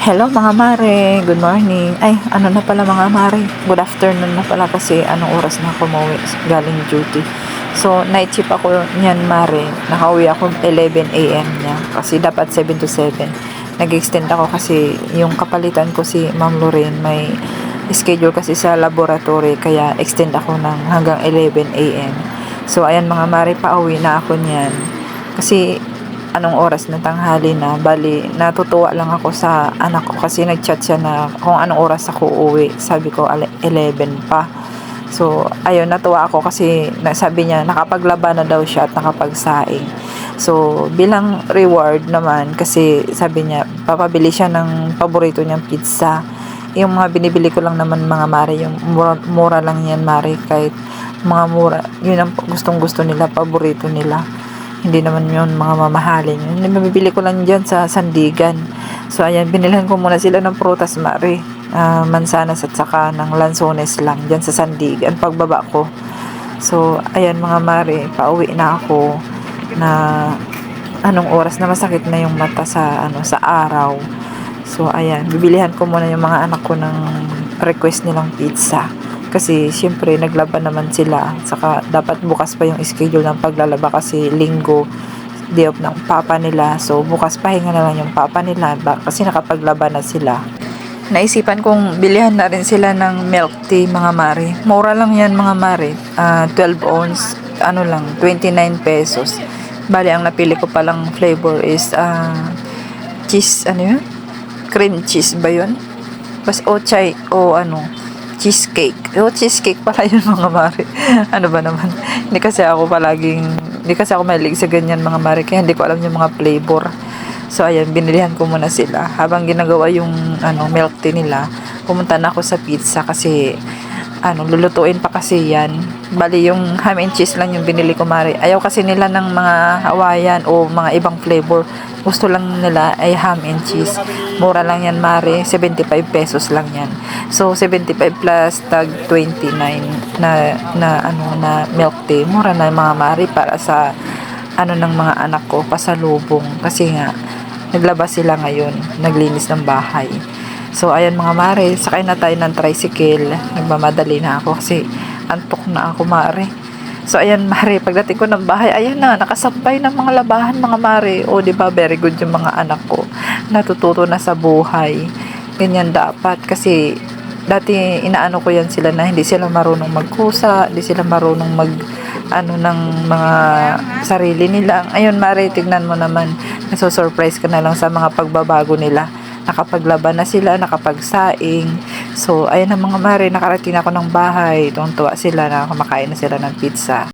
Hello mga mare, good morning. Ay, ano na pala mga mare, good afternoon na pala kasi anong oras na ako umuwi galing duty. So, night shift ako niyan mare, nakauwi ako 11 a.m. niya kasi dapat 7 to 7. Nag-extend ako kasi yung kapalitan ko si Ma'am Lorraine may schedule kasi sa laboratory kaya extend ako ng hanggang 11 a.m. So, ayan mga mare, pauwi na ako niyan. Kasi anong oras na tanghali na, bali natutuwa lang ako sa anak ko kasi nagchat siya na kung anong oras ako uuwi, sabi ko 11 pa. So ayun, natuwa ako kasi sabi niya nakapaglaba na daw siya at nakapagsaing. So bilang reward naman, kasi sabi niya papabili siya ng paborito niyang pizza. Yung mga binibili ko lang naman mga mare, yung mura, mura lang yan mare, kahit mga mura, yun ang gustong gusto nila, paborito nila, hindi naman yun mga mamahalin. Yun, mabibili ko lang dyan sa Sandigan. So, ayan, binilhan ko muna sila ng prutas, mare. Mansanas at saka ng lansones lang dyan sa Sandigan, pagbaba ko. So, ayan mga mare, pauwi na ako na anong oras na masakit na yung mata sa araw. So, ayan, bibilihan ko muna yung mga anak ko ng request nilang pizza. Kasi siyempre naglaban naman sila, saka dapat bukas pa yung schedule ng paglalaba kasi linggo day off ng papa nila. So bukas pahinga na lang yung papa nila kasi nakapaglaba na sila. Naisipan kong bilihan na rin sila ng milk tea mga mare. Mura lang yan mga mare. 12 ounce, ano lang, 29 pesos. Bali ang napili ko palang flavor is cheese, ano yun? Cream cheese ba yun? Bas o chai o ano, cheesecake. Cheesecake pala yun mga mare. Ano ba naman? Hindi kasi ako mahilig sa ganyan mga mare, kaya hindi ko alam yung mga flavor. So ayan, binilihan ko muna sila. Habang ginagawa yung milk tea nila, pumunta na ako sa pizza kasi lulutuin pa kasi yan. Bali yung ham and cheese lang yung binili ko mare. Ayaw kasi nila ng mga Hawaiian o mga ibang flavor. Gusto lang nila ay ham and cheese. Mura lang yan mare, 75 pesos lang yan. So 75 plus tag 29 na milk tea. Mura na mga mare para sa ng mga anak ko, pasalubong. Kasi nga naglabas sila ngayon, naglinis ng bahay. So, ayan mga mare, sakay na tayo ng tricycle. Nagmamadali na ako kasi antok na ako mare. So, ayan mare, pagdating ko ng bahay, ayan na, nakasampay ng mga labahan mga mare. O, diba, very good yung mga anak ko. Natututo na sa buhay. Ganyan dapat kasi dati inaano ko yan sila na hindi sila marunong magkusa, hindi sila marunong ng mga sarili nila. Ayun mare, tignan mo naman, naso-surprise ka na lang sa mga pagbabago nila. Nakapaglaban na sila, nakapagsaing. So, ayun na mga mare, nakarating ako ng bahay. Tuwang-tuwa sila na kumakain na sila ng pizza.